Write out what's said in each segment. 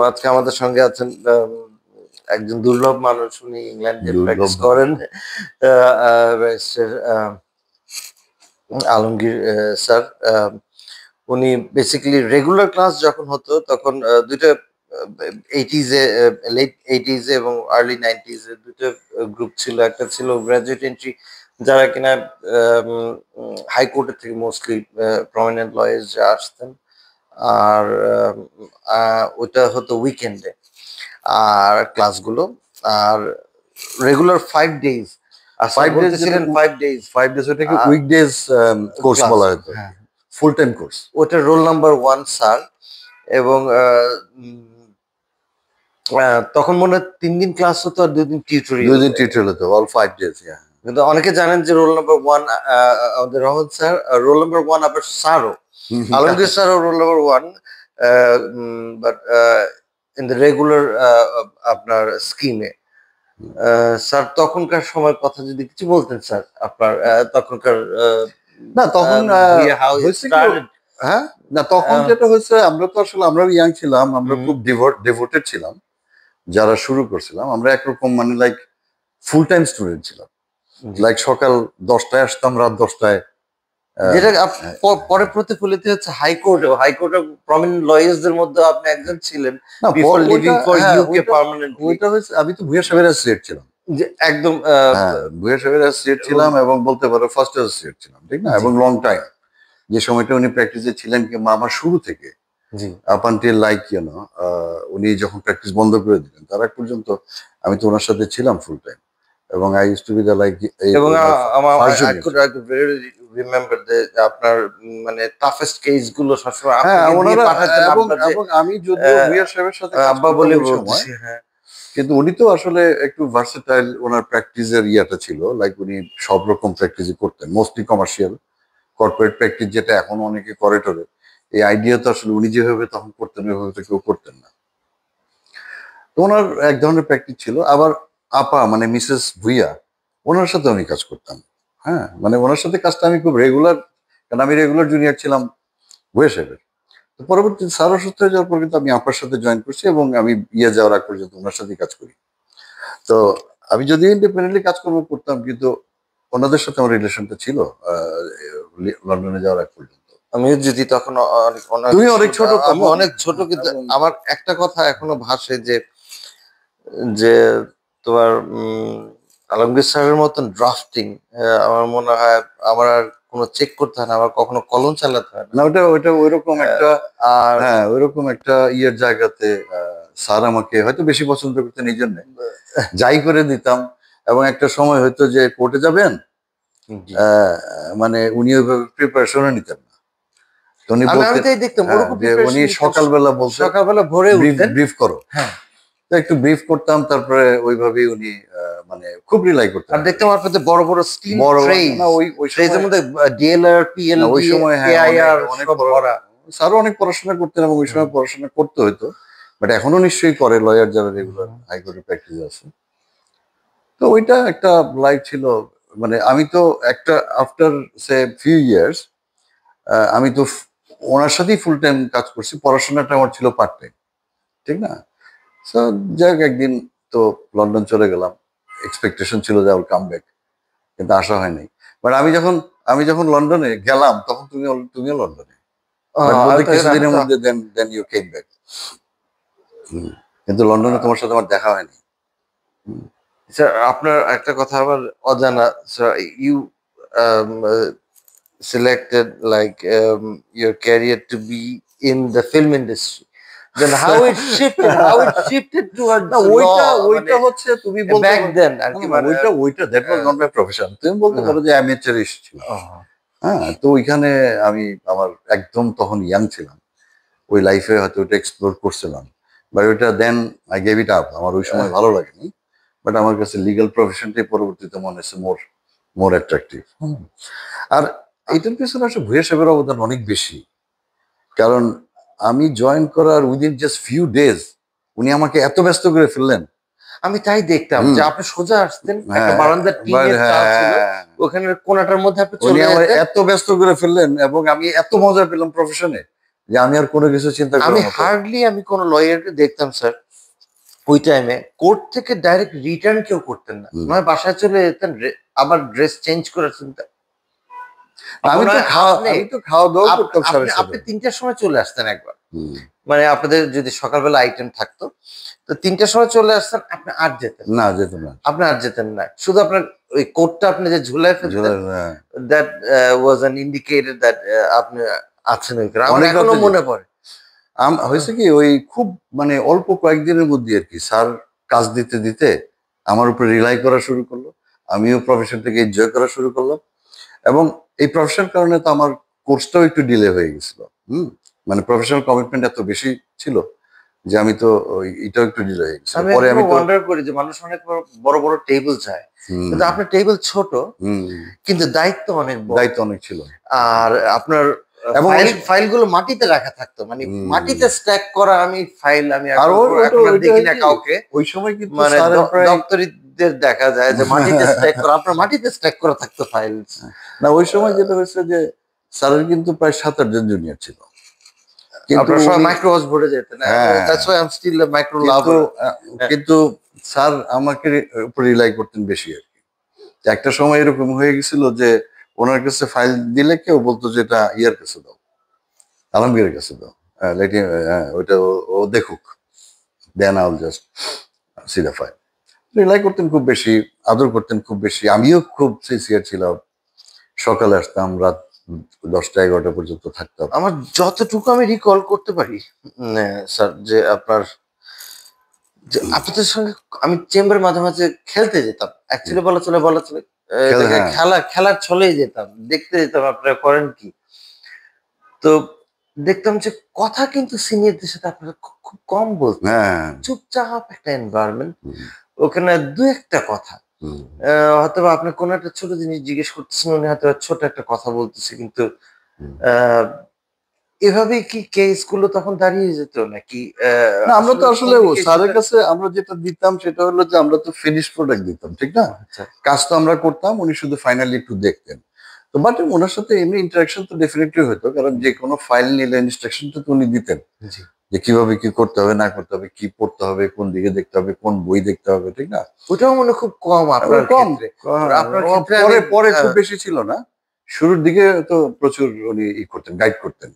আজকে আমাদের সঙ্গে আছেন একজন দুর্লভ মানুষ। উনি ইংল্যান্ডে প্র্যাকটিস দুর্লভ করেন। Barrister Alamgir sir. উনি বেসিক্যালি রেগুলার ক্লাস যখন হতো তখন দুইটা 80s এ লেট 80s এবং আর্লি 90s এ দুটো গ্রুপ ছিল। একটা ছিল গ্রাজুয়েট এন্ট্রি, যারা কিনা হাইকোর্টের থেকে মোস্টলি প্রমিনেন্ট লয়ার্স আসতেন। আর ওটা হতো উইকেন্ডে আর ক্লাসগুলো। আর রেগুলার 5 days। আর 5 days ছিলেন 5 days। 5 days ওটাকে উইকডেজ কোর্স ক্লাস, বলা হতো, হ্যাঁ, ফুল টাইম কোর্স। ওটা রোল নাম্বার 1 স্যার। এবং তখন মনে হয় 3 দিন ক্লাস হতো আর 2 দিন টিউটোরিয়াল। 2 দিন টিউটোরিয়াল হতো, অল 5 days। কিন্তু অনেকে জানেন যে রোল নাম্বার 1 আমাদের রহমান স্যার, রোল নাম্বার 1 আবার স্যারও আলমগীর স্যারও roll number 1, but in the regular আপনার স্কিমে। স্যার তখনকার সময়ের কথা যদি কিছু বলতেন স্যার, আপনার তখনকার না তখন হয়েছে কি, হ্যাঁ, না তখন যেটা হয়েছে, আমরা তো আসলে আমরাও ইয়াং ছিলাম, আমরা খুব ডিভোটেড ছিলাম যারা শুরু করছিলাম। আমরা একরকম মানে লাইক ফুল টাইম স্টুডেন্ট ছিলাম। লাইক সকাল 10টায় আসতাম, রাত 10টায়। যেটা পরে প্রতিফলিত হচ্ছে হাইকোর্টে প্রমিনেন্ট লয়ার্সদের মধ্যে আপনি একজন ছিলেন। Before living for UK permanently ওইটা হয়েছে, আমি তো ভুয়া সাহেবের অ্যাসোসিয়েট ছিলাম, যে একদম ভুয়া সাহেবের অ্যাসোসিয়েট ছিলাম এবং বলতে পারো ফার্স্ট অ্যাসোসিয়েট ছিলাম, ঠিক না? এবং লং টাইম যে সময়টা উনি প্র্যাকটিসে ছিলেন, কিংবা আমার শুরু থেকে আপ আনটিল লাইক উনি যখন প্র্যাকটিস বন্ধ করে দিলেন তার আগ পর্যন্ত আমি তো ওনার সাথে ছিলাম ফুল টাইম। এবং I used to B the like, এবং I could very remember যে আপনার মানে টাফেস্ট কেস গুলো সবসময় এবং আমি যদিও ভুয়া সাহেবের সাথে আব্বা বলে বলছি, হ্যাঁ, কিন্তু উনি তো আসলে একটু ভার্সেটাইল, ওনার প্র্যাকটিসের ইয়েটা ছিল, লাইক উনি সব রকম প্র্যাকটিসই করতেন, মোস্টলি কমার্শিয়াল কর্পোরেট প্র্যাকটিস, যেটা এখন অনেকে করে টরে। এই আইডিয়া তো আসলে উনি যেভাবে তখন করতেন ওইভাবে তো কেউ করতেন না। তো ওনার এক ধরনের প্র্যাকটিস ছিল। আবার আপা মানে মিসেস ভুইয়া, ওনার সাথে আমি কাজ করতাম। হ্যাঁ, মানে ওনার সাথে কাজটা আমি খুব রেগুলার, কারণ আমি রেগুলার জুনিয়র ছিলাম ভুইয়া সাহেবের। তো পরবর্তী স্যার অসুস্থ হয়ে যাওয়ার পর কিন্তু আমি আপার সাথে জয়েন করছি এবং আমি যাওয়ার আগ পর্যন্ত ওনার সাথেই কাজ করি। তো আমি যদিও ইন্ডিপেন্ডেন্টলি কাজকর্ম করতাম, কিন্তু ওনাদের সাথে আমার রিলেশনটা ছিল লন্ডনে যাওয়ার আগ পর্যন্ত। আমি যদি তখন তুমি অনেক ছোট, আমি অনেক ছোট, কিন্তু আমার একটা কথা এখনো ভাসে যে যে তোমার আলমগীর স্যারের মতন ড্রাফটিং আমার মনে হয় আমার আর কোনো চেক করতে হয় না, আমার কখনো কলম চালাতে হয় না। ওটা ওইরকম একটা, আর হ্যাঁ ওইরকম একটা ইয়ের জায়গাতে স্যার আমাকে হয়তো বেশি পছন্দ করতেন, এই জন্য যাই করে দিতাম। এবং একটা সময় হয়তো যে কোর্টে যাবেন, মানে উনি ওইভাবে প্রিপারেশনও নিতেন না। উনি সকালবেলা বলতেন, সকালবেলা ভোরে ব্রিফ করো, হ্যাঁ, একটু ব্রিফ করতাম, তারপরে ওইভাবেই উনি মানে খুব রিলাই করতেন। আর দেখতাম আপনাদের বড় বড় স্টিল ট্রে, না ওই ট্রেজের মধ্যে ডিএলআর পিএলডি ওই সময় এআইআর অনেক ভরা। স্যারও অনেক পড়াশোনা করতেন এবং ওই সময় পড়াশোনা করতে হতো, বাট এখনো নিশ্চয়ই করে লয়ার যারা রেগুলার হাইকোর্টে প্র্যাকটিস আছে। তো ওইটা একটা লাইফ ছিল। মানে আমি তো একটা আফটার সে ফিউ ইয়ার্স আমি তো ওনার সাথেই ফুল টাইম কাজ করছি, পড়াশোনাটা আমার ছিল পার্ট টাইম, ঠিক না? সো যাই হোক, একদিন তো লন্ডন চলে গেলাম, এক্সপেকটেশন ছিল যে আই উইল কাম ব্যাক, কিন্তু আসা হয়নি। বাট আমি যখন লন্ডনে গেলাম তখন তুমিও লন্ডনে, কিছুদিনের মধ্যে দেন ইউ কেম ব্যাক। কিন্তু লন্ডনে তোমার সাথে আমার দেখা হয়নি। স্যার আপনার একটা কথা আবার অজানা, sir you selected like your career to be in the film industry, then how it shifted towards ওইটা হচ্ছে তুমি বলতে back then আর কি, মানে ওইটা that was not my profession, তুমি বলতে পারো যে অ্যামেচারিশ ছিল। হ্যাঁ, তো ওইখানে আমি আমার একদম তখন ইয়াং ছিলাম, ওই লাইফে হয়তো ওইটা এক্সপ্লোর করছিলাম, বাট ওইটা then I gave it up. আমার ওই সময় ভালো লাগেনি, বাট আমার কাছে লিগ্যাল প্রফেশনটাই পরবর্তীতে মনে হচ্ছে মোর অ্যাট্রাকটিভ। আর এইটার পিছনে আসলে ভুয়া সাহেবের অবদান অনেক বেশি, কারণ আমি জয়েন করার উইদিন জাস্ট ফিউ ডেজ উনি আমাকে এত ব্যস্ত করে ফেললেন। আমি তাই দেখতাম যে আপনি সোজা আসতেন, একটা বারান্দার টিনের চাল ছিল, ওখানে কোণাটার মধ্যে আপনি চলে এত ব্যস্ত করে ফেললেন এবং আমি এত মজা পেলাম প্রফেশনে। যে আমি আর কোনো কিছু চিন্তা আমি করার মতো। হার্ডলি আমি কোন লয়ারকে দেখতাম স্যার ওই টাইমে কোর্ট থেকে ডাইরেক্ট রিটার্ন কেউ করতেন না, হুম। নয় বাসায় চলে যেতেন, আবার ড্রেস চেঞ্জ করে চিন্তা আমি তো খাওয়া দাওয়া করতাম আপনি 7:30। আপনি 3টার সময় চলে আসতেন একবার, হুম। মানে আপনাদের যদি সকালবেলা আইটেম থাকতো তো 3টার সময় চলে আসতেন, আপনি আর যেতেন না, যেত না। আপনি আর যেতেন না, শুধু আপনার ওই কোটটা আপনি যে ঝুলাই ফেলতেন, হ্যাঁ। That was an indicator that আপনি আছেন ওইখানে। আমার অনেক এখনো রাতে মনে পড়ে। হয়েছে কি ওই খুব মানে অল্প কয়েকদিনের মধ্যে আর কি স্যার কাজ দিতে দিতে আমার উপর রিলাই করা শুরু করলো। আমিও প্রফেশনটাকে এনজয় করা শুরু করলাম, এবং এই প্রফেশন কারণে তো আমার কোর্সটাও একটু ডিলে হয়ে গেছিল। মানে প্রফেশনাল কমিটমেন্ট এত বেশি ছিল যে আমি তো এটাও একটু ডিলে হয়ে গেছিল। আমি পরে এখনো আমি তো ওয়ান্ডার করি যে মানুষ অনেক বড় বড় বড় টেবিল চায়, হুম, কিন্তু আপনার টেবিল ছোট হুম, কিন্তু দায়িত্ব অনেক বড়। দায়িত্ব অনেক ছিল। আর আপনার এবং ফাইলগুলো মাটিতে রাখা থাকতো, মানে হুম, মাটিতে স্ট্যাক করা আমি ফাইল আমি আর এখন এখন আর ওইটা দেখি হয় না কি, কাউকে, ওই সময় কিন্তু মানে স্যারের প্রায় দপ্তরিদের দেখা যায় যে মাটিতে স্ট্যাক করা, আপনার মাটিতে স্ট্যাক করা থাকতো ফাইল। না, ওই সময় যেটা হয়েছে যে স্যারের কিন্তু প্রায় 7-8 জন জুনিয়র ছিল, কিন্তু আপনার সবাই উনি মাইক্রো হাউস ভরে যেতেন। হ্যাঁ, that's why I am still a micro কিন্তু লাভার। কিন্তু স্যার আমাকে উপর রিলাই করতেন বেশি আর কি। একটা সময় এরকম হয়ে গেছিল যে ওনার কাছে ফাইল দিলে কেউ বলতো যে এটা ইয়ার কাছে দাও, আলমগীরের কাছে দাও, ওইটা ও দেখুক, then I'll just see the file. Rely করতেন খুব বেশি, আদর করতেন খুব বেশি। আমিও খুব সিনসিয়ার ছিলাম, সকালে আসতাম, রাত 10টা 11টা পর্যন্ত থাকতাম। আমার যতটুকু আমি রিকল করতে পারি স্যার, যে আপনার যে আপনাদের সঙ্গে আমি চেম্বারে মাঝে মাঝে খেলতে যেতাম, অ্যাকচুয়ালি বলা চলে এটাকে হ্যাঁ, খেলার ছলেই যেতাম, দেখতে যেতাম আপনারা করেন কি। তো দেখতাম যে কথা কিন্তু সিনিয়রদের সাথে আপনারা খুব কম বলতেন, হ্যাঁ, চুপচাপ একটা এনভায়রনমেন্ট, হুম, ওখানে দু একটা কথা, হুম, হয়তোবা আপনি কোনো একটা ছোট জিনিস জিজ্ঞেস করতেছেন, উনি হয়তো ছোট একটা কথা বলতেছে, কিন্তু হুম। আহ এভাবেই কি কেস গুলো তখন দাঁড়িয়ে যেত নাকি না, আমরা তো আসলে আসলে স্যারের কমিউনিকেশনটা? কাছে আমরা যেটা দিতাম সেটা হলো যে আমরা তো ফিনিশ প্রোডাক্ট দিতাম, ঠিক না? আচ্ছা, কাজ তো আমরা করতাম, উনি শুধু ফাইনালি একটু দেখতেন। তো বাট ওনার সাথে এমনি ইন্টারাকশন তো ডেফিনেটলি হতো, কারণ যে কোনো ফাইল নিলে ইনস্ট্রাকশনটা তো উনি দিতেন জি। যে কিভাবে কি করতে হবে না করতে হবে, কি পড়তে হবে, কোন দিকে দেখতে হবে, কোন বই দেখতে হবে, ঠিক না? ওটাও মনে হয় খুব কম ও আপনার কম, ক্ষেত্রে। হ্যাঁ, আপনার ও ক্ষেত্রে আমি পরে পরে খুব বেশি ছিল না। শুরুর দিকে তো প্রচুর উনি করতেন, গাইড করতেন।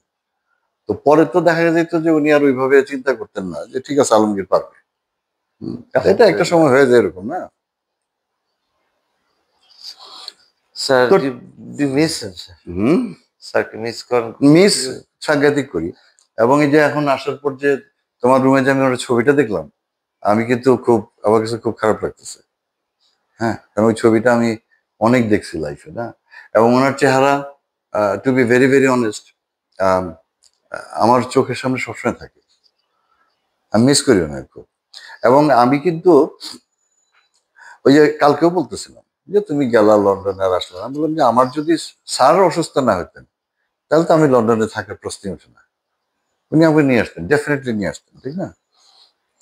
তো পরে তো দেখা যেত যে উনি আর ওইভাবে চিন্তা করতেন না যে ঠিক আছে আলমগীর পারবে। এটা একটা আলহামদুলিল্লাহ। সময় হয়ে যায় এরকম, না? স্যার তো মিস হুম, স্যারকে মিস করেন? মিস সাংঘাতিক করি। এবং এই যে এখন আসার পর যে তোমার রুমে যে আমি ওর ছবিটা দেখলাম, আমি কিন্তু খুব, আমার কাছে খুব খারাপ লাগতেছে। হ্যাঁ, কারণ ওই ছবিটা আমি অনেক দেখছি লাইফে, না? এবং ওনার চেহারা, to be very very honest, আমার চোখের সামনে সবসময় থাকে। আমি মিস করি ওনাকে খুব। এবং আমি কিন্তু ওই যে কালকেও বলতেছিলাম যে তুমি গেলা লন্ডনে আর আসলে, আমি বললাম যে আমার যদি স্যার অসুস্থ না হতেন তাহলে তো আমি লন্ডনে থাকার প্রশ্নই ওঠে না। উনি আমাকে নিয়ে আসতেন, ডেফিনেটলি নিয়ে আসতেন, ঠিক না?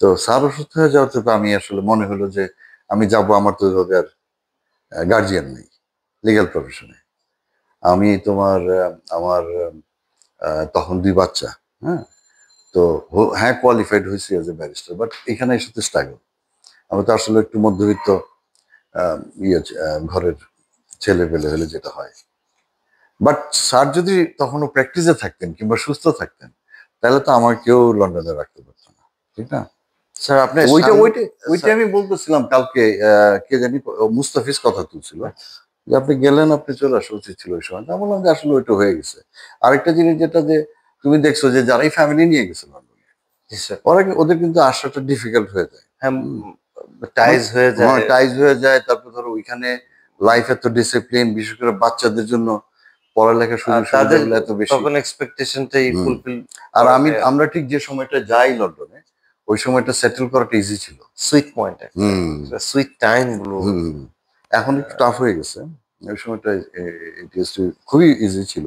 তো স্যার অসুস্থ হয়ে যাওয়াতে তো আমি আসলে মনে হলো যে আমি যাব, আমার তো ওইভাবে আর গার্জিয়ান নেই লিগ্যাল প্রফেশনে। আমি তোমার আমার তখন 2 বাচ্চা, হ্যাঁ। তো হ্যাঁ, কোয়ালিফাইড হয়েছি এজ এ ব্যারিস্টার, বাট এখানে এসে তো স্ট্রাগল। আমি তো আসলে একটু মধ্যবিত্ত আহ, ঘরের ছেলে পেলে হলে যেটা হয়। বাট স্যার যদি তখনও প্র্যাকটিসে থাকতেন কিংবা সুস্থ থাকতেন তাহলে তো আমার কেউ লন্ডনে রাখতে পারতো না, ঠিক না? স্যার আপনি তো ওইটা আমি বলতেছিলাম কালকে, কে জানি মুস্তাফিজ কথা তুলছিল যে আপনি গেলেন, আপনি চলে আসা উচিত ছিল ওই সময়। আমি বললাম যে আসলে ওইটা হয়ে গেছে। আরেকটা জিনিস যেটা যে তুমি দেখছো যে যারাই ফ্যামিলি নিয়ে গেছে লন্ডনে, জি স্যার, ওদের কিন্তু আসাটা ডিফিকাল্ট হয়ে যায়। হ্যাঁ, হুম। টাইজ হয়ে যায়। টাইজ হয়ে যায়, তারপর ধরো ওইখানে লাইফ এত ডিসিপ্লিন, বিশেষ করে বাচ্চাদের জন্য পড়ালেখার আর সুযোগ তাদের সুবিধাগুলো এত বেশি। তখন এক্সপেকটেশনটাই হুম। ফুলফিল আর করাটা আমরা ঠিক যে সময়টা যাই লন্ডনে, ওই সময়টা সেটেল করাটা ইজি ছিল। সুইট পয়েন্ট একটা, হুম, সুইট টাইম গুলো। হুম। এখন একটু টাফ হয়ে গেছে। ওই সময়টা খুবই ইজি ছিল।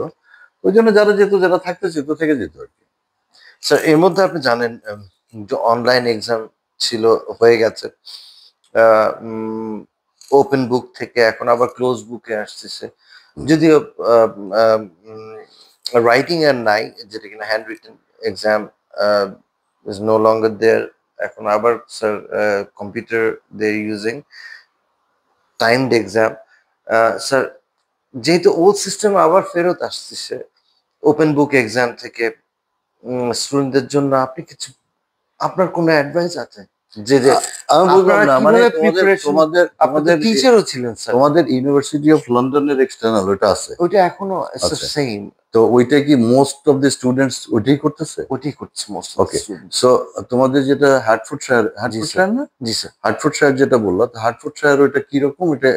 ওই জন্য যারা যেত, যারা থাকতে চেত থেকে যেত আর কি। স্যার এর মধ্যে আপনি জানেন যে অনলাইন এক্সাম ছিল, হয়ে গেছে, ওপেন বুক থেকে এখন আবার ক্লোজ বুকে আসতেছে। হুম, যদিও আহ, উম, রাইটিং আর নাই, যেটা কিনা hand written exam is no longer there. এখন আবার sir computer they using timed exam. Sir যেহেতু ওল্ড সিস্টেম আবার ফেরত আসছে ওপেন বুক এক্সাম থেকে, স্টুডেন্টদের জন্য আপনি কিছু, আপনার কোনো অ্যাডভাইস আছে যে আমি বুঝলাম আপনারা না, মানে কিভাবে তোমাদের প্রিপারেশন? তোমাদের আপনি তো তোমাদের টিচারও ছিলেন স্যার। তোমাদের ইউনিভার্সিটি অফ লন্ডনের এক্সটার্নাল ওটা আছে? ওইটা এখনো আচ্ছা, সেম, তো ওইটা কি মোস্ট অফ দ্য স্টুডেন্টস ওইটাই করতেছে? ওইটাই করছে most of okay, students. So তোমাদের যেটা হার্টফোর্ডশায়ার, জি স্যার। না? জি স্যার। হার্টফোর্ডশায়ার যেটা বললো, তো হার্টফোর্ডশায়ার ওইটা কিরকম? ওটা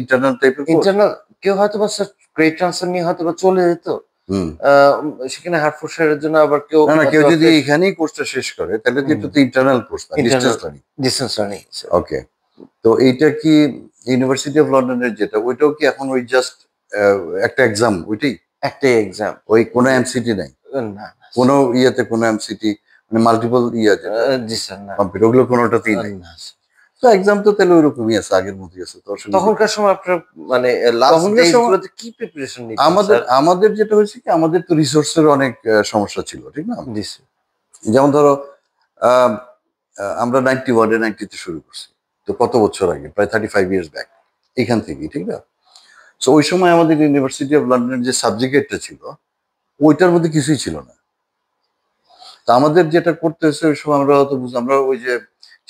ইন্টারনাল টাইপের কোর্স? ইন্টারনাল, কেউ হয়তো বা স্যার ক্রেডিট ট্রান্সফার নিয়ে হয়তো বা চলে যেত হুম। সেখানে হার্টফোর্ডশায়ারের জন্য, আবার কেউ না কেউ হয়তো যদি fresh এখানেই কোর্সটা শেষ করে তাহলে তো হুম। এটা তো ইন্টারনাল কোর্স না, Internal distance learning. Distance learning sir. Okay, তো এইটা কি ইউনিভার্সিটি অফ লন্ডনের যেটা, ওইটাও কি এখন ওই জাস্ট একটা এক্সাম ওইটাই? একটাই এক্সাম। ওই কোনো এমসিটি নাই? না কোনো ইয়েতে কোনো এমসিটি মানে মাল্টিপল ইয়ে যেটা জি স্যার, না কম্পিউটার, ওগুলো কোনোটাতেই নাই? না sir। তো এক্সাম তো তাহলে ওইরকমই আছে, আগের মতোই আছে, তো অসুবিধা নেই। তখনকার সময় আপনার মানে লাস্ট তখনকার ডেজ সময় গুলোতে কি প্রিপারেশন নিতেন আমাদের স্যার? আমাদের যেটা হয়েছে কি, আমাদের তো রিসোর্সের অনেক সমস্যা ছিল, ঠিক না? জি স্যার। যেমন ধরো আম, আমরা 91-এ 90-তে শুরু করছি, তো কত বছর আগে, প্রায় 35 ইয়ার্স ব্যাক এখান থেকেই, ঠিক না? তো ওই সময় আমাদের ইউনিভার্সিটি অফ লন্ডনের যে সাবজেক্টটা ছিল ওইটার মধ্যে কিছুই ছিল না। তা আমাদের যেটা করতে হয়েছে ওই সময়, আমরা হয়তো আমরা ওই যে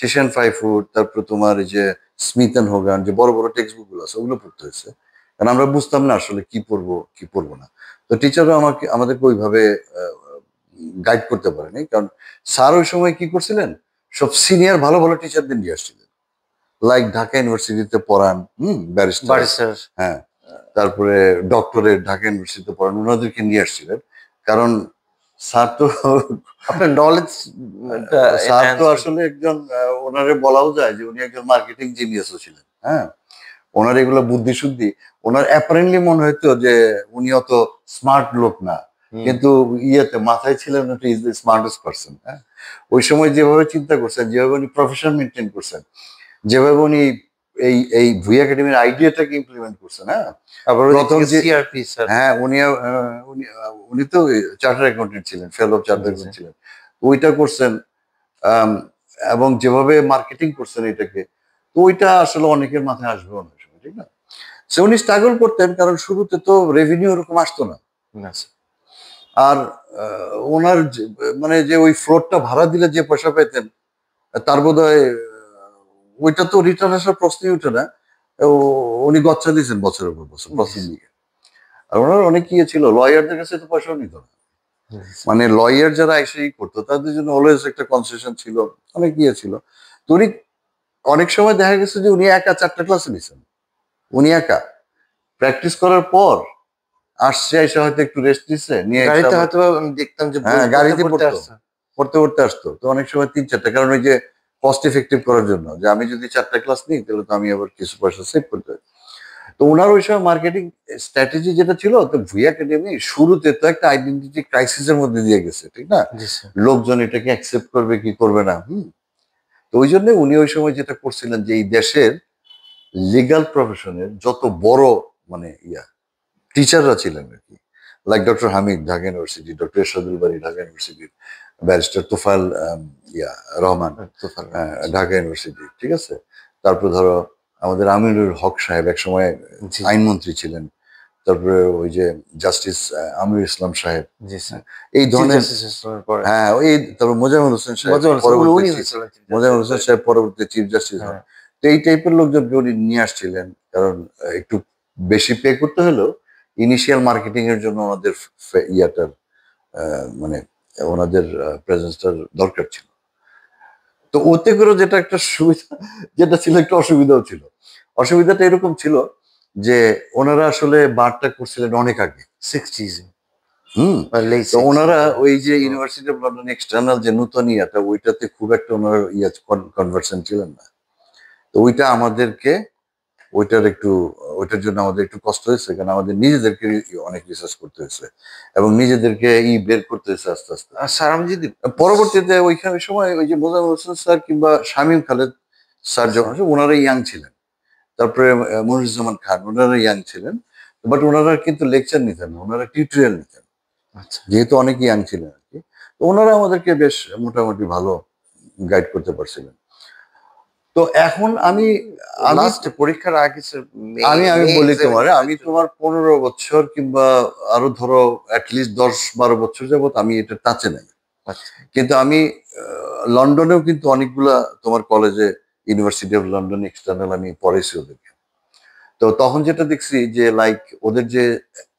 চেশন ফাইফুড, তারপর তোমার এই যে স্মিথ অ্যান্ড হোগান, যে বড় বড় টেক্সট বুক গুলো আছে ওগুলো পড়তে হয়েছে, কারণ আমরা বুঝতাম না আসলে কি পড়বো কি পড়বো না। তো টিচাররা আমাদেরকে ওইভাবে গাইড করতে পারেনি, কারণ স্যার ওই সময় কি করছিলেন, সব সিনিয়র ভালো ভালো টিচারদের নিয়ে আসছিলেন, লাইক ঢাকা ইউনিভার্সিটিতে পড়ান ব্যারিস্টার, স্যার হ্যাঁ, তারপরে ডক্টরেট ঢাকা ইউনিভার্সিটিতে পড়ান, ওনাদেরকে নিয়ে আসছিলেন। কারণ স্যার তো আপনার নলেজ স্যার তো আসলে একজন ওনারে বলাও যায় যে উনি একজন মার্কেটিং জিনিয়াসও ছিলেন, হ্যাঁ। ওনার এগুলো বুদ্ধি শুদ্ধি, ওনার অ্যাপারেন্টলি মনে হইতো যে উনি অত স্মার্ট লোক না, কিন্তু ইয়েতে মাথায় ছিলেন ইজ দ্য স্মার্টেস্ট পার্সন, হ্যাঁ। ওই সময় যেভাবে চিন্তা করছেন, যেভাবে উনি প্রফেশন মেনটেন করছেন, যেভাবে উনি এই এই ভুই একাডেমির আইডিয়াটাকে ইমপ্লিমেন্ট করছেন, হ্যাঁ। আবার প্রথম যে সিআরপি স্যার। হ্যাঁ, উনি তো চার্টার অ্যাকাউন্টেন্ট ছিলেন, ফেলো চার্টার অ্যাকাউন্টেন্ট ছিলেন, ওইটা করছেন। আম, এবং যেভাবে মার্কেটিং করছেন এটাকে, তো ওইটা আসলে অনেকের মাথায় আসবে অনেক সময়, ঠিক না? সে উনি স্ট্রাগল করতেন, কারণ শুরুতে তো রেভিনিউ ওরকম আসতো না। না স্যার। আর ওনার মানে যে ওই ফ্লোরটা ভাড়া দিলে যে পয়সা পেতেন, তার বোধহয় ওইটা তো রিটার্ন আসার প্রশ্নই উঠে না। উনি গচ্ছা দিয়েছেন বছরের পর বছর প্রথম দিকে। আর ওনার অনেক ইয়ে ছিল, লয়ারদের কাছে তো পয়সাও নিত না, মানে লয়ার যারা এসেই করতো তাদের জন্য অলওয়েজ একটা কনসেশন ছিল, অনেক ইয়ে ছিল। তো উনি অনেক সময় দেখা গেছে যে উনি একা 4টা ক্লাসে নিছেন, উনি একা প্র্যাকটিস করার পর আসছে, এসে হয়তো একটু রেস্ট নিচ্ছে, নিয়ে গাড়িতে হয়তো আমি দেখতাম যে হ্যাঁ গাড়িতে পড়তে পড়তো, আসছে। পড়তে পড়তে আসতো। তো অনেক সময় 3-4টা, কারণ ওই যে কস্ট ইফেক্টিভ করার জন্য, যে আমি যদি 4টা ক্লাস নিই তাহলে তো আমি আবার কিছু পয়সা সেভ করতে হয়। তো ওনার ওই সময় মার্কেটিং স্ট্র্যাটেজি যেটা ছিল, তো ভুই একাডেমি শুরুতে তো একটা আইডেন্টিটি ক্রাইসিসের মধ্যে দিয়ে গেছে, ঠিক না? জি স্যার। লোকজন এটাকে অ্যাকসেপ্ট করবে কি করবে না। তো ওই জন্য উনি ওই সময় যেটা করছিলেন, যে এই দেশের লিগাল প্রফেশনের যত বড় মানে টিচাররা ছিলেন আর কি, like doctor Hamid Dhaka University, doctor Ershadul Bari Dhaka ইউনিভার্সিটির, ব্যারিস্টার তোফায়েল রহমান ঢাকা ইউনিভার্সিটি, ঠিক আছে। তারপর ধরো আমাদের আমিনুল হক সাহেব একসময় জি আইনমন্ত্রী ছিলেন, তারপরে ওই যে জাস্টিস আমির ইসলাম সাহেব, জি স্যার। এই ধরনের, পরে হ্যাঁ ওই, তারপর মোজাম্মেল হোসেন সাহেব মোজাম্মেল হোসেন সাহেব পরবর্তী চিফ জাস্টিস হন। তো এই টাইপের লোকজনকে উনি নিয়ে আসছিলেন, কারণ একটু বেশি পে করতে হলেও ইনিশিয়াল মার্কেটিং এর জন্য ওনাদের ইয়াটার মানে ওনাদের প্রেজেন্সটার দরকার ছিল। তো ওতে করে যেটা একটা সুবিধা, যেটা ছিল একটু অসুবিধাও ছিল। অসুবিধাটা এরকম ছিল যে ওনারা আসলে বারটা করছিলেন অনেক আগে, 60s তো ওনারা ওই যে ইউনিভার্সিটি অফ লন্ডন এক্সটার্নাল যে নতুন ইয়াটা, ওইটাতে খুব একটা ওনারা কনভার্সন ছিলেন না। তো ওইটা আমাদেরকে ওইটার জন্য আমাদের একটু কষ্ট হয়েছে, কারণ আমাদের নিজেদেরকে অনেক রিসার্চ করতে হয়েছে এবং নিজেদেরকে বের করতে হয়েছে আস্তে আস্তে। স্যার আমি যদি পরবর্তীতে ওইখানে সময় ওই যে মোজাম্মেল হোসেন স্যার কিংবা শামীম খালেদ স্যার যখন ওনারা ইয়াং ছিলেন, তারপরে মনিরুজ্জামান খান ওনারা ইয়াং ছিলেন, বাট ওনারা কিন্তু লেকচার নিতেন না, ওনারা টিউটোরিয়াল নিতেন। আচ্ছা যেহেতু অনেক ইয়াং ছিলেন আর কি, তো ওনারা আমাদেরকে বেশ মোটামুটি ভালো গাইড করতে পারছিলেন। তো এখন আমি আমি লাস্ট পরীক্ষার আগে স্যার মে আমি আমি মে বলি তোমারে, আমি এক্সামিনেশনের জন্য তোমার 15 বছর কিংবা আরো ধরো অ্যাটলিস্ট 10-12 বছর যাবত আমি এটা টাচে নাই। আচ্ছা কিন্তু আমি লন্ডনেও কিন্তু অনেকগুলা তোমার কলেজে, ইউনিভার্সিটি অফ লন্ডন এক্সটার্নাল আমি পড়েছি ওদেরকে। তো তখন যেটা দেখছি যে লাইক ওদের যে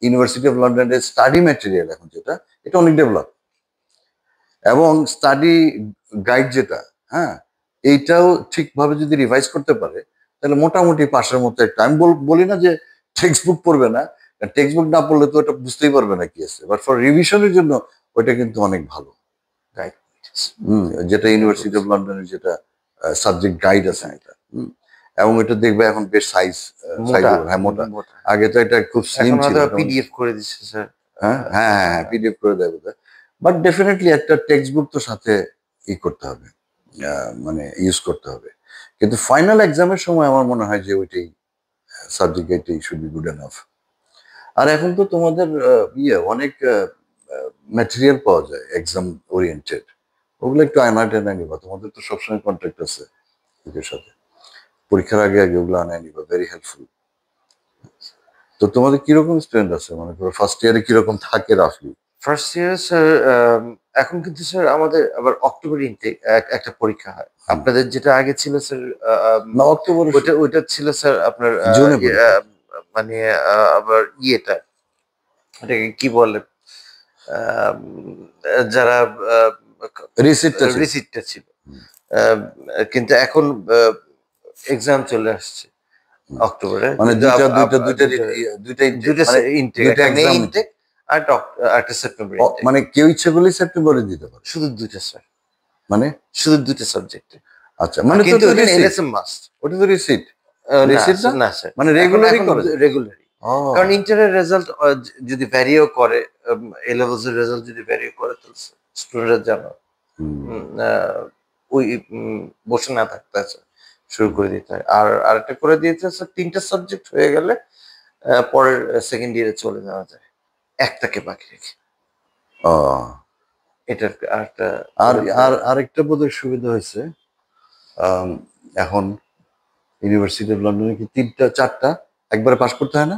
ইউনিভার্সিটি অফ লন্ডনের স্টাডি ম্যাটেরিয়াল এখন যেটা, এটা অনেক ডেভেলপ, এবং স্টাডি গাইড যেটা, হ্যাঁ, এইটাও ঠিকভাবে যদি রিভাইজ করতে পারে তাহলে মোটামুটি পাশের মতো একটা, আমি বলি না যে টেক্সট বুক পড়বে না, টেক্সট বুক না পড়লে তো এটা বুঝতেই পারবে না কি আছে, বাট ফর রিভিশনের জন্য ওইটা কিন্তু অনেক ভালো। গাইড যেটা ইউনিভার্সিটি অফ লন্ডনের যেটা সাবজেক্ট গাইড আছে এটা, এবং এটা দেখবে এখন বেশ সাইজ মোটা হ্যাঁ মোটা। মোটা আগে তো এটা খুব স্লিম এখন ছিল, হয়তো এটা পিডিএফ করে দিচ্ছে স্যার হ্যাঁ হ্যাঁ হ্যাঁ পিডিএফ করে দেয় বোধহয়। বাট ডেফিনেটলি একটা টেক্সট বুক তো সাথে ই করতে হবে, মানে ইউজ করতে হবে। কিন্তু ফাইনাল এক্সামের সময় আমার মনে হয় যে ওইটাই সাবজেক্ট এটাই শুড বি গুড এনাফ। আর এখন তো তোমাদের অনেক ম্যাটেরিয়াল পাওয়া যায় এক্সাম ওরিয়েন্টেড, ওগুলো একটু আয়না টেনা নিবা, তোমাদের তো সবসময় কন্ট্যাক্ট আছে ওদের সাথে, পরীক্ষার আগে আগে ওগুলো আনায় নিবা, ভেরি হেল্পফুল। তো তোমাদের কিরকম স্টুডেন্ট আছে, মনে করো ফার্স্ট ইয়ারে কিরকম থাকে রাফলি? ফার্স্ট ইয়ার স্যার এখন কিন্তু স্যার আমাদের আবার অক্টোবর ইনটেক একটা পরীক্ষা হয় আপনাদের যেটা আগে ছিল স্যার না অক্টোবরে, ওইটা ছিল স্যার আপনার জুনে পরীক্ষা। মানে আবার ইয়েটা এটাকে কি বলে আম, যারা রিসিটটা ছিল। রিসিটটা ছিল আহ, কিন্তু এখন এক্সাম চলে আসছে অক্টোবরে মানে কিন্তু দুইটা দুইটা দুইটা দুইটা দুইটা intake, দুইটা মানে ইনটেক দুইটা একটা মে এক্সাম, ইনটেক আর একটা সেপ্টেম্বর ইনটেক মানে কেউ ইচ্ছে করলে সেপ্টেম্বরে দিতে পারে, শুধু দুইটা স্যার মানে শুধু দুইটা সাবজেক্টে আচ্ছা, মানে তো কিন্তু ওখানে রিসিট, এলএসএম মাস্ট ওটা তো রিসিট, না রিসিট না, না স্যার মানে এখন রেগুলারই এখন করে যায়। রেগুলারই ও কারণ ইন্টারের রেজাল্ট যদি ভ্যারিও করে এ লেভেলস এর রেজাল্ট যদি ভ্যারিও করে তো স্টুডেন্টরা জানো ওই বসে না থাকতে আছে শুরু করে দিতে হয় আর আরেকটা করে দিয়েছে স্যার তিনটা সাবজেক্ট হয়ে গেলে পরের সেকেন্ড ইয়ারে চলে যাওয়া যায় একটাকে বাকি রেখে ও, এটার আরেকটা আর আর আরেকটা বোধহয় সুবিধা হয়েছে, আম, এখন ইউনিভার্সিটি অফ লন্ডনে কি 3টা 4টা একবারে পাস করতে হয় না?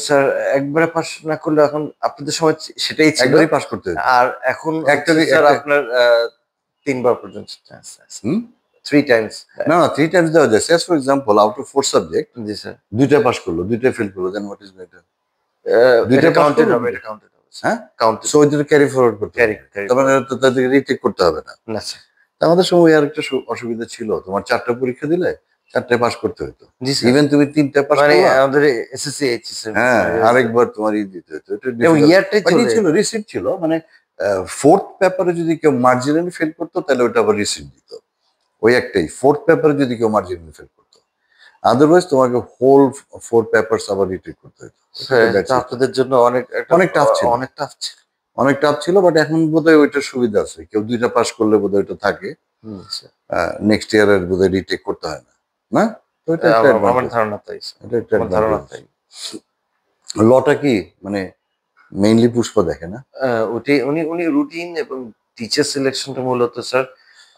স্যার একবারে পাস না করলে এখন আপনাদের সময় সেটাই ছিল একবারই পাস করতে হতো। আর এখন একটারই স্যার একটা, আপনার তিনবার পর্যন্ত চান্স আছে হুম, থ্রি টাইমস না না 3 টাইমস দেওয়া যায়। For example out of 4 subject G sir দুইটা পাস করলো, দুইটা ফেল করলো, দেন হোয়াট ইজ বেটার? দুইটা এটা পাস কাউন্টেড করলো, হবে এটা কাউন্টেড হবে হ্যাঁ, কাউন্টেড সো ওইটা ক্যারি ফরওয়ার্ড করতে ক্যারি হবে, ক্যারি তার মানে তো তাদেরকে রিটেক করতে হবে না। না স্যার তা আমাদের সময় আর একটা অসুবিধা ছিল, তোমার 4টা পরীক্ষা দিলে 4টায় পাস করতে হতো, জি স্যার ইভেন তুমি 3টা পাস মানে করলা, আমাদের এসএসসি এইচএস হ্যাঁ আরেকবার তোমার দিতে হতো, এটা এবং difficult। ইয়ারটাই But ই চলে ছিল, রিসিট ছিল, মানে ফোর্থ পেপারে যদি কেউ মার্জিনালি ফেল করতো তাহলে ওটা আবার রিসিট দিত, ওই একটাই, ফোর্থ পেপারে যদি কেউ মার্জিনালি ফেল করতো, আদারওয়াইজ তোমাকে হোল 4 পেপারস আবার রিটেক করতে হতো। স্যার এটা আপনাদের জন্য অনেক অনেক টাফ ছিল, অনেক টাফ ছিল অনেক টাফ ছিল, বাট এখন বোধহয় ওইটার সুবিধা আছে, কেউ 2টা পাস করলে বোধহয় ওইটা থাকে, স্যার নেক্সট ইয়ারের বোধহয় রিটেক করতে হয় না, না? তো এটা একটা আমার অ্যাডভান্টেজ, ধারণা তাই স্যার এটা একটা আমার ধারণা অ্যাডভান্টেজ। তাই লটা কি মানে মেইনলি পুষ্প দেখে না? ওটাই উনি উনি রুটিন এবং টিচার সিলেকশনটা মূলত স্যার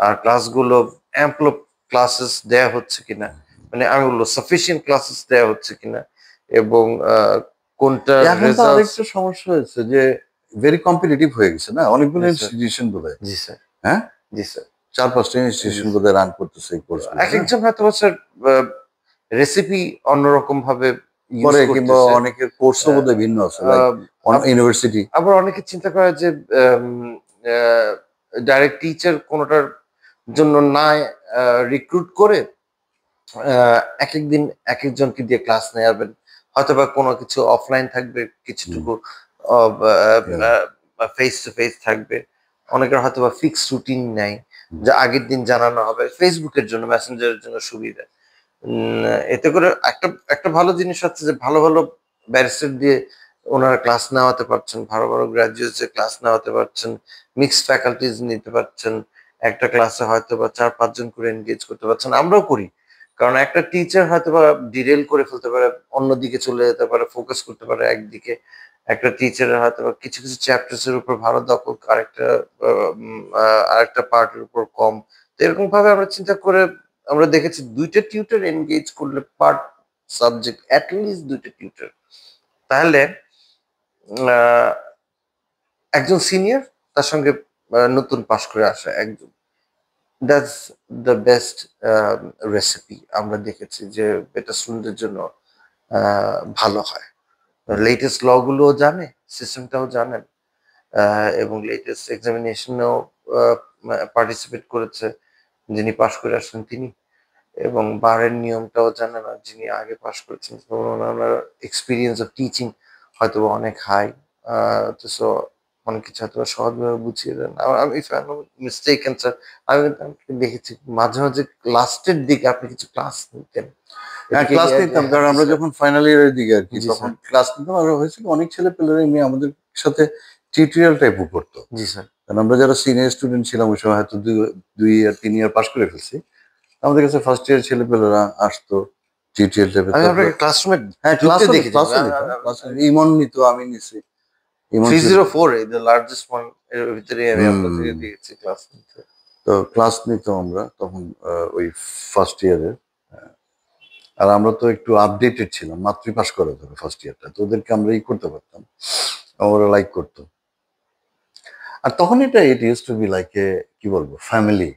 আর ক্লাসগুলো অ্যাম্পল ক্লাসেস দেয়া হচ্ছে কিনা মানে আমি বলবো সাফিসিয়েন্ট ক্লাসেস দেয়া হচ্ছে কিনা এবং কোনটা এখন তো রেজাল্ট আরেকটা সমস্যা হয়েছে যে ভেরি কম্পিটিটিভ হয়ে গেছে না, অনেকগুলো Yes, sir. ইনস্টিটিউশন বোধহয়, জি স্যার হ্যাঁ, জি স্যার 4-5টা ইনস্টিটিউশন বোধহয় রান করতেছে এই কোর্স, এক একজন হয়তো বা স্যার রেসিপি অন্যরকম ভাবে ইউজ করে, কিংবা করতেছে অনেকের কোর্সও বোধহয় ভিন্ন আছে, লাইক ইউনিভার্সিটি। আবার অনেকে চিন্তা করে যে ডাইরেক্ট টিচার কোনোটার জন্য না রিক্রুট করে এক একদিন এক একজনকে দিয়ে ক্লাস নেওয়াবেন হয়তো বা কোনো কিছু অফলাইন থাকবে কিছুটুকু ফেস টু ফেস থাকবে অনেকের হয়তো বা ফিক্সড রুটিন নাই যা আগের দিন জানানো হবে ফেসবুকের জন্য মেসেঞ্জারের জন্য সুবিধা এতে করে একটা একটা ভালো জিনিস হচ্ছে যে ভালো ভালো ব্যারিস্টার দিয়ে ওনারা ক্লাস নেওয়াতে পারছেন ভালো ভালো গ্রাজুয়েটস ক্লাস নেওয়াতে পারছেন মিক্সড ফ্যাকাল্টিজ নিতে পারছেন একটা ক্লাসে হয়তো বা 4-5 জন করে এনগেজ করতে পারছেন আমরাও করি কারণ একটা টিচার হয়তো বা ডিরেল করে ফেলতে পারে অন্যদিকে চলে যেতে পারে ফোকাস করতে পারে একদিকে একটা টিচারের হয়তো বা কিছু কিছু চ্যাপ্টার্স এর উপর ভালো দখল, আরেকটা পার্টের উপর কম। তো এরকম ভাবে আমরা চিন্তা করে আমরা দেখেছি ২ টা টিউটর এনগেজ করলে পার সাবজেক্ট এট লিস্ট ২ টা টিউটর। তাহলে আ একজন সিনিয়র তার সঙ্গে নতুন পাশ করে আসা একজন, দ্যাটস দ্য বেস্ট রেসিপি আমরা দেখেছি যে এটা স্টুডেন্টের জন্য ভালো হয়। লেটেস্ট ল গুলোও জানে, সিস্টেমটাও জানেন, এবং লেটেস্ট এক্সামিনেশনেও পার্টিসিপেট করেছে যিনি পাশ করে আসলেন তিনি, এবং বারের নিয়মটাও জানেন আর যিনি আগে পাশ করেছেন। তো ওনার এক্সপিরিয়েন্স অফ টিচিং হয়তো অনেক হাই। তো সো অনেক কিছু হয়তো সহজভাবে বুঝিয়ে দেন। আমি if I am not mistaken sir, আমি আপনাকে দেখেছি মাঝে মাঝে লাস্টের দিকে আপনি কিছু ক্লাস নিতেন। হ্যাঁ, এদিকে ক্লাস নিতাম, কারণ আমরা যখন ফাইনাল ইয়ারের দিকে আর কি, জি তখন স্যার। ক্লাস নিতাম। আর হয়েছিল অনেক ছেলে পেলেরা এমনি আমাদের সাথে টিউটোরিয়াল টাইপও করতো। জি স্যার। কারণ আমরা যারা সিনিয়র স্টুডেন্ট ছিলাম ওই সময়, হয়তো 2 ইয়ার 3 ইয়ার পাস করে ফেলছি, আমাদের কাছে ফার্স্ট ইয়ার ছেলে পেলেরা আসতো টিউটোরিয়াল টাইপের। আমি তারপরে আপনাকে ক্লাসরুমে হ্যাঁ, ঢুকতে দেখেছি। ক্লাসও নিতাম। ইমন নিত, আমি নিছি। ইমন ছিল। 304 দ্য লার্জেস্ট ওয়ান এর ভিতরে আমি আপনাদেরকে হুম। দেখেছি ক্লাস নিতে। তো ক্লাস নিতাম আমরা তখন ওই ফার্স্ট ইয়ারে। আর আমরা তো একটু আপডেটেড ছিলাম, মাত্রই পাস করা যাবে ফার্স্ট ইয়ারটা, তো ওদেরকে আমরা করতে পারতাম, ওরা লাইক করতো। আর তখন it used to be like a, কি বলবো, ফ্যামিলি।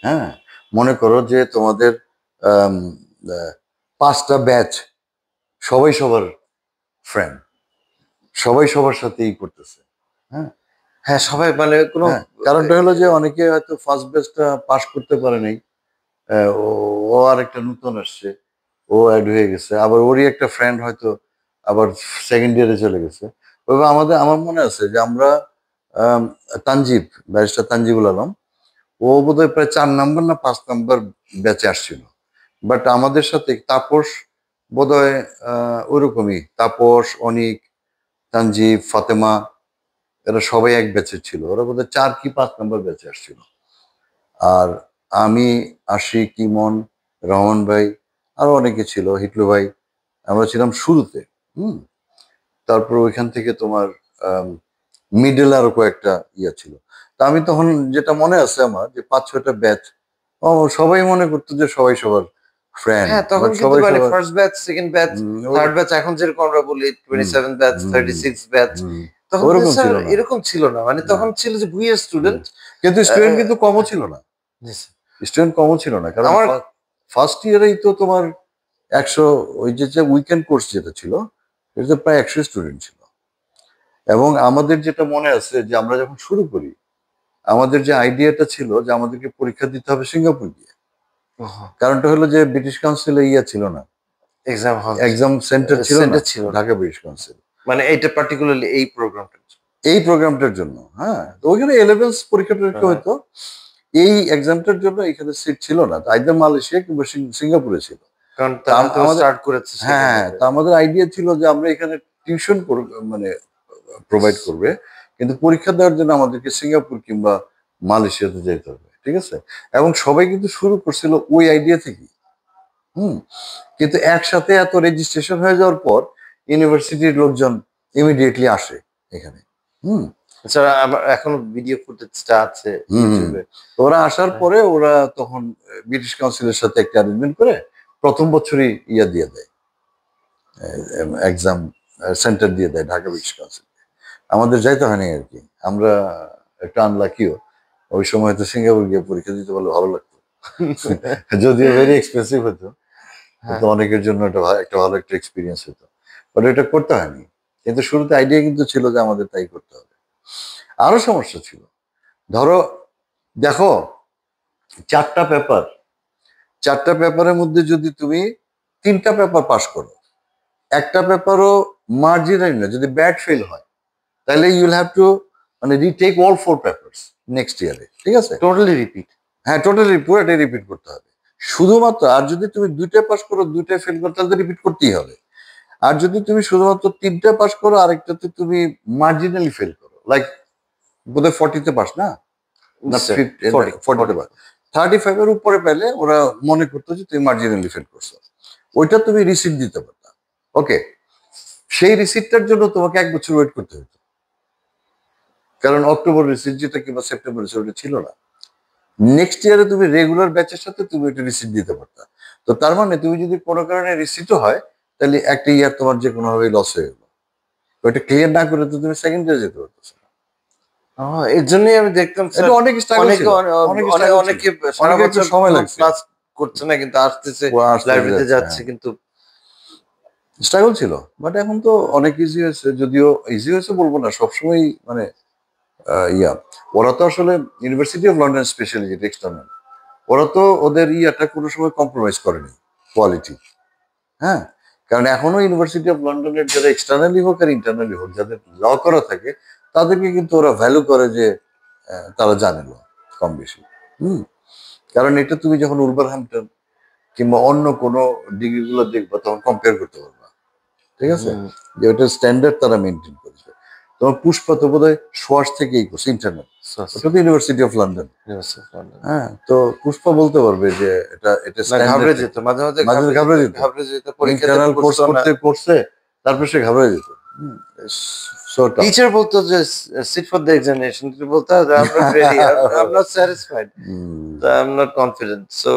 হ্যাঁ, মনে করো যে তোমাদের আম, 5টা ব্যাচ, সবাই সবার ফ্রেন্ড, সবাই সবার সাথে করতেছে। হ্যাঁ। হ্যাঁ, সবাই মানে কোনো হ্যাঁ, কারণটা হলো যে অনেকে হয়তো ফার্স্ট ব্যাচটা পাস করতে পারে নাই, ও ও আর একটা নতুন আসছে, ও অ্যাড হয়ে গেছে, আবার ওরই একটা ফ্রেন্ড হয়তো আবার সেকেন্ড ইয়ারে চলে গেছে। ওইভাবে আমার মনে আছে যে আমরা আম, তানজিব, ব্যারিস্টার তানজিবুল আলম, ও বোধহয় প্রায় 4 নাম্বার না 5 নাম্বার ব্যাচে আসছিল। বাট আমাদের সাথে তাপস বোধহয় ওরকমই, তাপস, অনিক, তানজিব, ফাতেমা, এরা সবাই এক ব্যাচের ছিল। ওরা বোধহয় 4 কি 5 নাম্বার ব্যাচে আসছিল। আর আমি, আশিক, ইমন, রহমান ভাই, আরো অনেকে ছিল, হিটলু ভাই, আমরা ছিলাম শুরুতে। হুম। তারপর ওইখান থেকে তোমার মিডল আরো কয়েকটা ছিল। তা আমি তখন, যেটা মনে আছে আমার, যে 5-6টা ব্যাচ, ও সবাই মনে করতো যে সবাই সবার ফ্রেন্ড, হ্যাঁ, তখন বাট কিন্তু সবাই মানে সবার first batch, second batch, third batch এখন যেরকম আমরা বলি হুম 27 ব্যাচ, হুম 36 ব্যাচ, হুম তখন কিন্তু ওরকম স্যার ছিল না। এরকম ছিল না। মানে না। তখন ছিল যে ভুইয়া হুম। স্টুডেন্ট। কিন্তু স্টুডেন্ট কিন্তু কমও ছিল না, জি স্যার। স্টুডেন্ট কমও ছিল না, কারণ আমার ফার্স্ট ইয়ারেই তো তোমার 100, ওই যে উইকেন্ড কোর্স যেটা ছিল, এটা প্রায় 100 স্টুডেন্ট ছিল। এবং আমাদের যেটা মনে আছে যে আমরা যখন শুরু করি, আমাদের যে আইডিয়াটা ছিল যে আমাদেরকে পরীক্ষা দিতে হবে সিঙ্গাপুর গিয়ে। কারণটা হলো যে ব্রিটিশ কাউন্সিলে ছিল না, এক্সাম হল এক্সাম সেন্টার ছিল না, সেন্টার ছিল না। ঢাকা ব্রিটিশ কাউন্সিল, মানে এইটা পার্টিকুলারলি এই প্রোগ্রামটা। এই প্রোগ্রামটার জন্য। হ্যাঁ, তো ওইখানে এলেভেলস পরীক্ষা টরীক্ষা হতো, এই এক্সামটার জন্য এখানে সিট ছিল না, আইদার মালয়েশিয়া কিংবা সিঙ্গাপুরে ছিল। কারণ তা তারা হয়তো আমাদের, স্টার্ট করেছে হ্যাঁ, সেকেন্ড। তা আমাদের আইডিয়া ছিল যে আমরা এখানে টিউশন মানে প্রোভাইড করবে, কিন্তু পরীক্ষা দেওয়ার জন্য আমাদেরকে সিঙ্গাপুর কিংবা মালয়েশিয়াতে যেতে হবে। ঠিক আছে। এবং সবাই কিন্তু শুরু করছিল ওই আইডিয়া থেকেই। হুম। কিন্তু একসাথে এত রেজিস্ট্রেশন হয়ে যাওয়ার পর ইউনিভার্সিটির লোকজন ইমিডিয়েটলি আসে এখানে। হুম। স্যার আমার এখনো ভিডিও ফুটেজটা আছে ইউটিউবে। তো ওরা আসার পরে ওরা তখন ব্রিটিশ কাউন্সিলের সাথে একটা অ্যারেঞ্জমেন্ট করে প্রথম বছরই দিয়ে দেয়, এক্সাম সেন্টার দিয়ে দেয় ঢাকা ব্রিটিশ কাউন্সিল। আমাদের যাইতে হয়নি আর কি, আমরা একটু আনলাকিও, ওই সময় হয়তো সিঙ্গাপুর গিয়ে পরীক্ষা দিতে পারলে ভালো লাগতো। যদিও ভেরি এক্সপেন্সিভ হতো, কিন্তু অনেকের জন্য একটা ভালো একটা এক্সপিরিয়েন্স হতো, বাট এটা করতে হয়নি। কিন্তু শুরুতে আইডিয়া কিন্তু ছিল যে আমাদের তাই করতে হবে। আরো সমস্যা ছিল, ধরো দেখো 4টা পেপার, 4টা পেপারের মধ্যে যদি তুমি 3টা পেপার পাস করো, একটা পেপারও মার্জিনাল না, যদি ব্যাড ফেল হয়, তাহলে ইউল হ্যাভ টু মানে রিটেক অল 4 পেপারস নেক্সট ইয়ারে। ঠিক আছে। Totally repeat. হ্যাঁ, টোটালি পুরোটাই রিপিট করতে হবে শুধুমাত্র। আর যদি তুমি 2টা পাস করো, 2টায় ফেল করো, তাহলে রিপিট করতেই হবে। আর যদি তুমি শুধুমাত্র 3টা পাস করো, আরেকটাতে তুমি মার্জিনালি ফেল করো, লাইক বোধহয় 40তে পাস না, না 40তে পাস, 35-এর উপরে পেলে ওরা মনে করতো যে তুমি মার্জিনালি ফেল করছো, ওইটা তুমি রিসিট দিতে পারতা। ওকে, সেই রিসিটটার জন্য তোমাকে 1 বছর ওয়েট করতে হতো, কারণ অক্টোবর রিসিট যেটা কিংবা সেপ্টেম্বর রিসিট ওটা ছিল না। নেক্সট ইয়ারে তুমি রেগুলার ব্যাচের সাথে তুমি একটা রিসিট দিতে পারতা। তো তার মানে তুমি যদি কোনো কারণে রিসিটও হয়, তাহলে একটা ইয়ার তোমার যে কোনোভাবেই লস হয়ে গেল। ওইটা ক্লিয়ার না করে তো তুমি সেকেন্ড ইয়ারে যেতে পারতেছো না। এর জন্যই আমি দেখতাম এটা অনেক স্ট্রাগল ছিল, অনেকে সারা অনেকে একটু বছর সময় লাগছে, ক্লাস করছে না, কিন্তু আসতেছে লাইব্রেরিতে যাচ্ছে, কিন্তু স্ট্রাগল ছিল। বাট এখন তো অনেক ইজি হয়েছে, যদিও ইজি হয়েছে বলবো না, সবসময় মানে ইয়া ওরা তো আসলে ইউনিভার্সিটি অফ লন্ডন স্পেশালি যেটা এক্সটার্নাল, ওরা তো ওদের ইয়াটা কোনো সময় কম্প্রোমাইজ করেনি কোয়ালিটি। হ্যাঁ, কারণ এখনো ইউনিভার্সিটি অফ লন্ডনের যারা এক্সটার্নালি হোক আর ইন্টারনালি হোক, যাদের ল করা থাকে, তাদেরকে কিন্তু ওরা ভ্যালু করে যে তারা জানে ল কম বেশি। কারণ এটা তুমি যখন উলভারহ্যাম্পটন কিংবা অন্য কোনো ডিগ্রিগুলো দেখবা তখন কম্পেয়ার করতে পারবা, ঠিক আছে, যে ওটার স্ট্যান্ডার্ড তারা মেনটেন করেছে। তোমার পুষ্পা তো বোধহয় সোয়াস থেকেই করছে ইন্টারনাল, ওটা তো ইউনিভার্সিটি অফ লন্ডন। হ্যাঁ, তো পুষ্পা বলতে পারবে যে এটা ঘাবড়ে যেত, মাঝে মাঝে ঘাবড়ে যেত, ইন্টারনাল কোর্স করতে তারপর সে ঘাবড়ে যেত। টিচার বলতো যে সিট ফর দ্য এক্সামিনেশন, বলতো I am not ready, I am not satisfied, I am not confident. So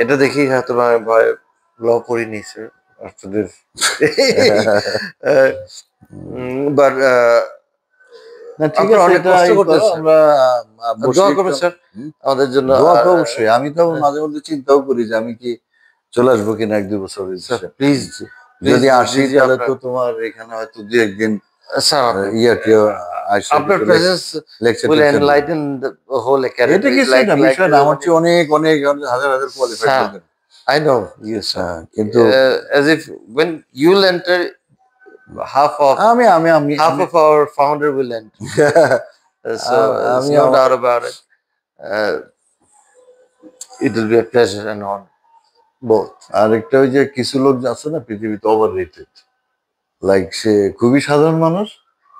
এটা দেখেই হয়তো ভয় ল পড়িনি স্যার আফটার বাট না ঠিক আছে, অনেক কষ্ট করতেছে, আমরা দোয়া করবেন স্যার আমাদের জন্য। দোয়া তো অবশ্যই, আমি তো মাঝে মধ্যে চিন্তাও করি যে আমি কি চলে আসবো কিনা 1-2 বছর। প্লিজ যদি আসি তাহলে তো তোমার এখানে হয়তো 2-1 দিন আপনার presence will enlighten the whole academy. এটা কি সেটা বিষয় না, আমার চেয়ে অনেক অনেক হাজার হাজার কোয়ালিফাইড লোক। I know, yes sir. কিন্তু as if when you'll enter, half of our founder will enter. So there's no doubt about it. It will be a pleasure and honor both. আর একটা ওই যে কিছু লোক আছে না পৃথিবীতে ওভার রেটেড, লাইক সে খুবই সাধারণ মানুষ,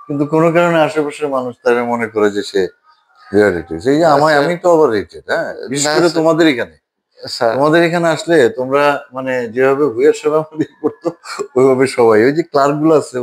কিন্তু কোনো কারণে আশেপাশের মানুষ তারা মনে করে যে সে রেটেড। এই যে আমি তো ওভার রেটেড। হ্যাঁ, বিশেষ করে তোমাদের এখানে আসলে তোমরা মানে যেভাবে ভুয়ের সেবা করতো ওইভাবে সবাই, ওই যে ক্লার্ক গুলো আছে